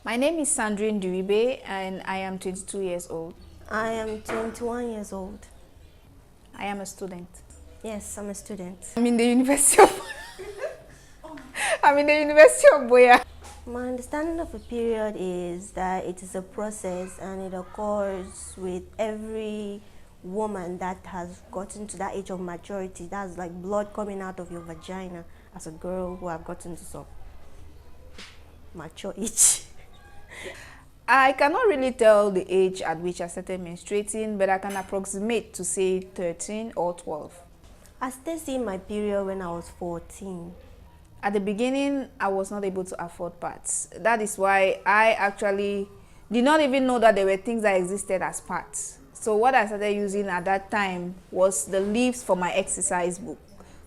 My name is Sandrine Duribe and I am 22 years old. I am 21 years old. I am a student. Yes, I'm a student. I'm in the University of I'm in the University of Boya. My understanding of a period is that it is a process and it occurs with every woman that has gotten to that age of maturity. That's like blood coming out of your vagina as a girl who have gotten to some mature age. I cannot really tell the age at which I started menstruating, but I can approximate to say 13 or 12. I started seeing my period when I was 14. At the beginning, I was not able to afford pads. That is why I actually did not even know that there were things that existed as pads. So what I started using at that time was the leaves for my exercise book.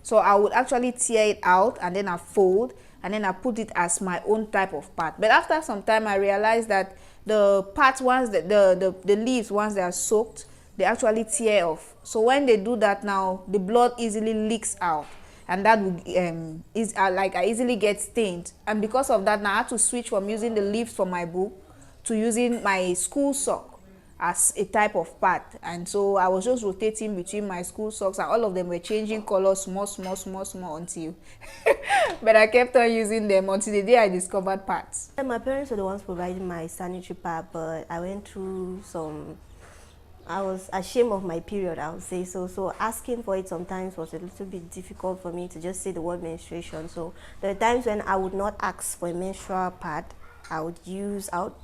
So I would actually tear it out and then I fold and then I put it as my own type of pad. But after some time, I realized that the parts, once the leaves, once they are soaked, they actually tear off. So when they do that now, the blood easily leaks out. And that would I easily get stained, and because of that now I had to switch from using the leaves for my book to using my school sock as a type of pad. And so I was just rotating between my school socks and all of them were changing colors small until but I kept on using them until the day I discovered pads. My parents were the ones providing my sanitary pad, but I went through I was ashamed of my period, I would say so. So asking for it sometimes was a little bit difficult for me to just say the word menstruation. So there are times when I would not ask for a menstrual pad. I would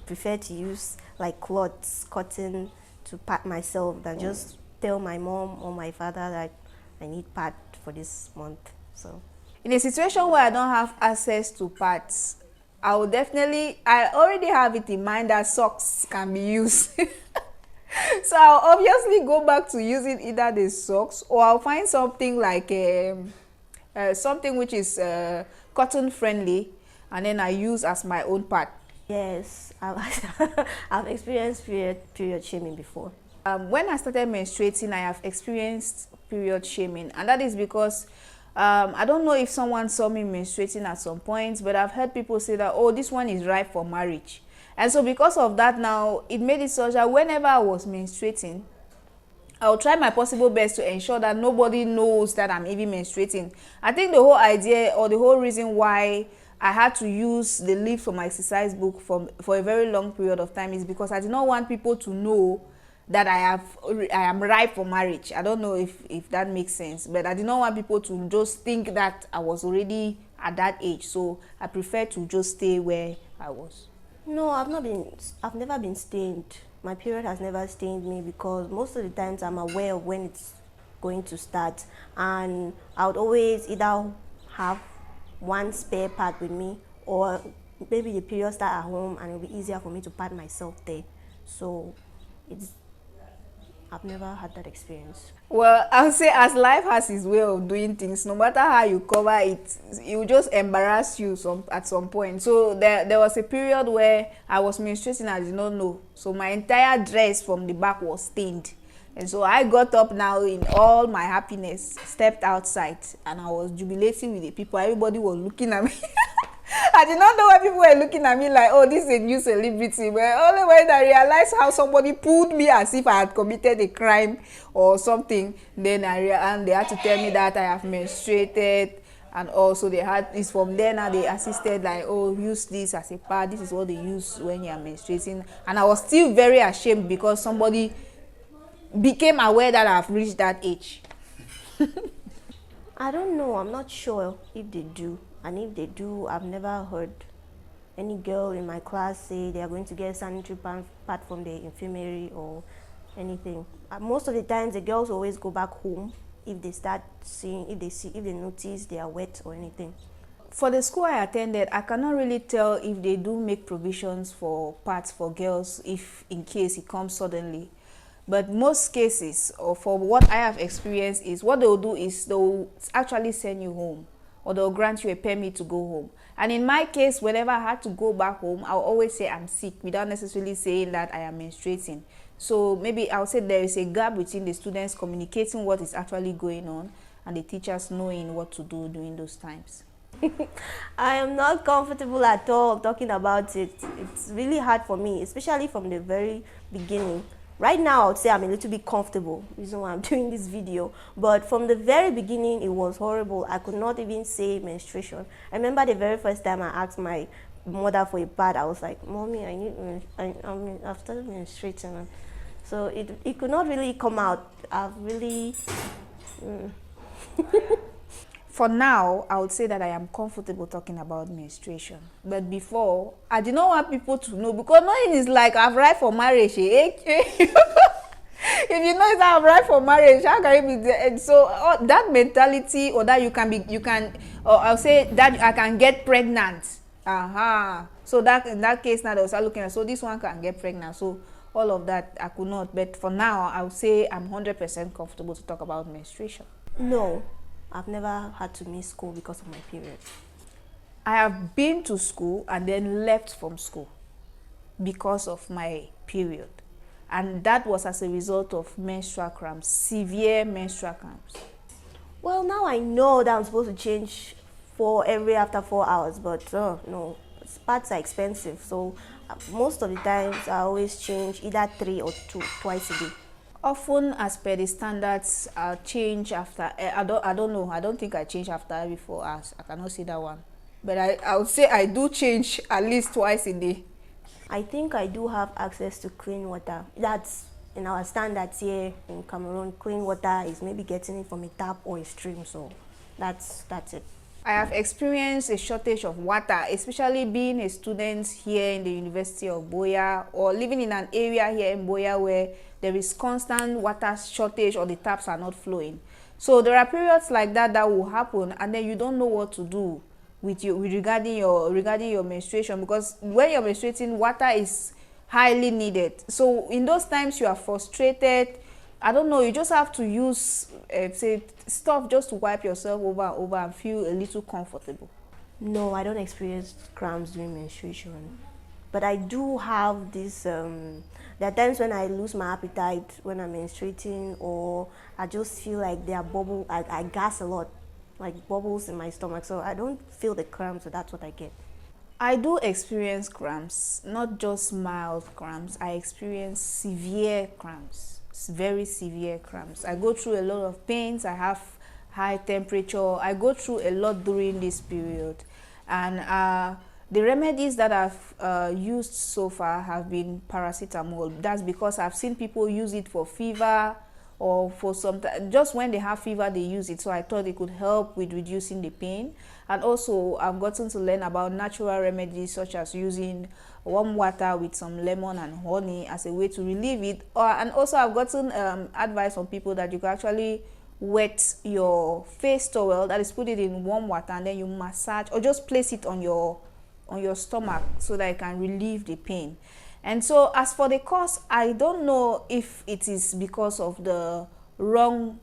prefer to use like cloths, cotton to pad myself than just tell my mom or my father that I need pad for this month. So in a situation where I don't have access to pads, I already have it in mind that socks can be used. So I'll obviously go back to using either the socks or I'll find something like something which is cotton friendly and then I use as my own pad. Yes, I've experienced period shaming before. When I started menstruating, I have experienced period shaming, and that is because I don't know if someone saw me menstruating at some point, but I've heard people say that, oh, this one is ripe for marriage. And so because of that now, it made it such that whenever I was menstruating, I'll try my possible best to ensure that nobody knows that I'm even menstruating. I think the whole idea or the whole reason why I had to use the leaf for my exercise book for a very long period of time is because I did not want people to know that I am ripe for marriage. I don't know if that makes sense, but I did not want people to just think that I was already at that age. So I prefer to just stay where I was. No, I've never been stained. My period has never stained me because most of the times I'm aware of when it's going to start, and I would always either have one spare pad with me or maybe the period start at home and it'll be easier for me to pad myself there. So I've never had that experience. Well, I'll say as life has its way of doing things, no matter how you cover it, it will just embarrass you at some point. So there was a period where I was menstruating, I did not know. So my entire dress from the back was stained. And so I got up now in all my happiness, stepped outside, and I was jubilating with the people. Everybody was looking at me. I did not know why people were looking at me like, oh, this is a new celebrity. But only when I realized how somebody pulled me as if I had committed a crime or something, then and they had to tell me that I have menstruated. And also it's from there now they assisted like, oh, use this as a pad. This is what they use when you are menstruating. And I was still very ashamed because somebody became aware that I've reached that age. I don't know. I'm not sure if they do. And if they do, I've never heard any girl in my class say they are going to get a sanitary pad from the infirmary or anything. Most of the times, the girls always go back home if they start seeing, if they notice they are wet or anything. For the school I attended, I cannot really tell if they do make provisions for pads for girls if in case it comes suddenly. But most cases, or for what I have experienced, is what they'll do is they'll actually send you home or they'll grant you a permit to go home. And in my case, whenever I had to go back home, I'll always say I'm sick without necessarily saying that I am menstruating. So maybe I'll say there is a gap between the students communicating what is actually going on and the teachers knowing what to do during those times. I am not comfortable at all talking about it. It's really hard for me, especially from the very beginning. Right now, I would say I'm a little bit comfortable, reason why I'm doing this video. But from the very beginning, it was horrible. I could not even say menstruation. I remember the very first time I asked my mother for a pad, I was like, Mommy, I've started menstruating. So it could not really come out. I've really... For now, I would say that I am comfortable talking about menstruation. But before, I did not want people to know, because knowing is like I've arrived for marriage. If you know it's I've arrived for marriage, how can you be there? And so that mentality, or that or I'll say that I can get pregnant. So that in that case now they will start looking at, so this one can get pregnant. So all of that I could not. But for now, I would say I'm 100% comfortable to talk about menstruation. No, I've never had to miss school because of my period. I have been to school and then left from school because of my period. And that was as a result of menstrual cramps, severe menstrual cramps. Well, now I know that I'm supposed to change after 4 hours, but no, pads are expensive. So most of the times I always change either 3 or 2 twice a day. Often, as per the standards, I'll change after. I don't know. I don't think I change after every 4 hours. I cannot see that one. But I would say I do change at least twice a day. I think I do have access to clean water. That's in our standards here in Cameroon. Clean water is maybe getting it from a tap or a stream. So that's it. I have experienced a shortage of water, especially being a student here in the University of Boya, or living in an area here in Boya where there is constant water shortage or the taps are not flowing. So there are periods like that that will happen, and then you don't know what to do regarding your menstruation, because when you're menstruating, water is highly needed. So in those times you are frustrated. I don't know, you just have to use say stuff just to wipe yourself over and over and feel a little comfortable. No, I don't experience cramps during menstruation, but I do have this there are times when I lose my appetite when I'm menstruating, or I just feel like there are bubbles. I gas a lot, like bubbles in my stomach, so I don't feel the cramps, so that's what I get. I do experience cramps, not just mild cramps. I experience severe cramps, very severe cramps. I go through a lot of pains. I have high temperature. I go through a lot during this period, and the remedies that I've used so far have been paracetamol. That's because I've seen people use it for fever, or for just when they have fever they use it, so I thought it could help with reducing the pain. And also I've gotten to learn about natural remedies, such as using warm water with some lemon and honey as a way to relieve it. And also I've gotten advice from people that you can actually wet your face towel, that is, put it in warm water, and then you massage or just place it on your stomach so that it can relieve the pain. And so as for the cause, I don't know if it is because of the wrong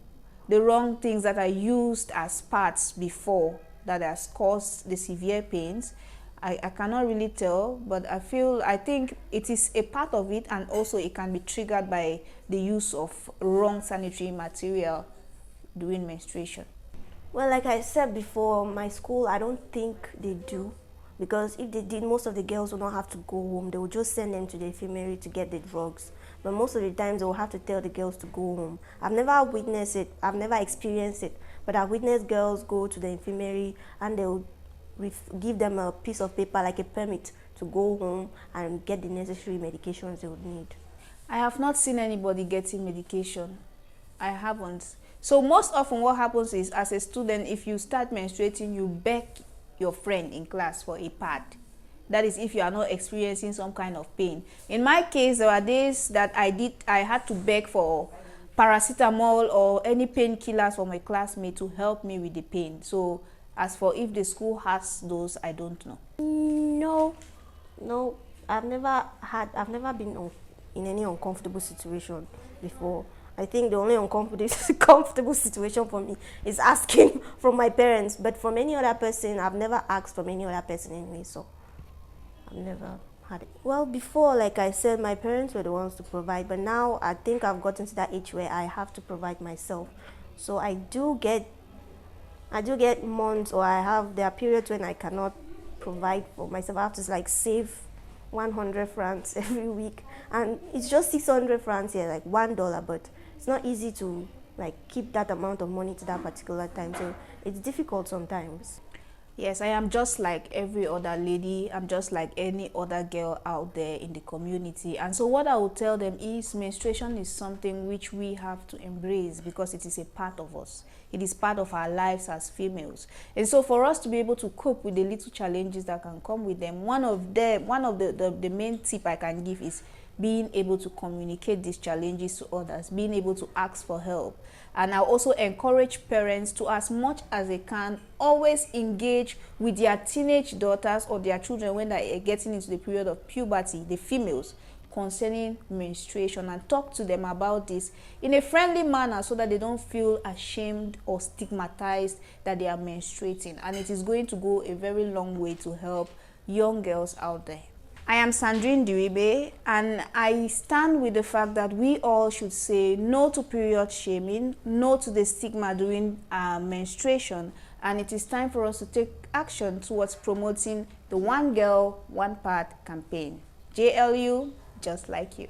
things that I used as pads before that has caused the severe pains. I cannot really tell, but I think it is a part of it, and also it can be triggered by the use of wrong sanitary material during menstruation. Well, like I said before, my school, I don't think they do. Because if they did, most of the girls will not have to go home. They will just send them to the infirmary to get the drugs. But most of the times they will have to tell the girls to go home. I've never witnessed it. I've never experienced it. But I've witnessed girls go to the infirmary and they will give them a piece of paper, like a permit, to go home and get the necessary medications they would need. I have not seen anybody getting medication. I haven't. So most often what happens is, as a student, if you start menstruating, you beg your friend in class for a pad. That is, if you are not experiencing some kind of pain. In my case, there were days that I had to beg for paracetamol or any painkillers for my classmate to help me with the pain. So as for if the school has those, I don't know. No, I've never been in any uncomfortable situation before. I think the only uncomfortable situation for me is asking from my parents. But from any other person, I've never asked from any other person anyway, so I've never had it. Well, before, like I said, my parents were the ones to provide, but now I think I've gotten to that age where I have to provide myself. So I do get I do get months, or there are periods when I cannot provide for myself. I have to like save 100 francs every week, and it's just 600 francs here, like $1, but it's not easy to like keep that amount of money to that particular time, so it's difficult sometimes. Yes, I am just like every other lady. I'm just like any other girl out there in the community. And so what I will tell them is menstruation is something which we have to embrace because it is a part of us. It is part of our lives as females. And so for us to be able to cope with the little challenges that can come with them, one of the main tip I can give is being able to communicate these challenges to others, being able to ask for help. And I also encourage parents to, as much as they can, always engage with their teenage daughters or their children when they are getting into the period of puberty, the females, concerning menstruation, and talk to them about this in a friendly manner so that they don't feel ashamed or stigmatized that they are menstruating. And it is going to go a very long way to help young girls out there. I am Sandrine Diribe, and I stand with the fact that we all should say no to period shaming, no to the stigma during menstruation, and it is time for us to take action towards promoting the One Girl, One Part campaign. JLU, just like you.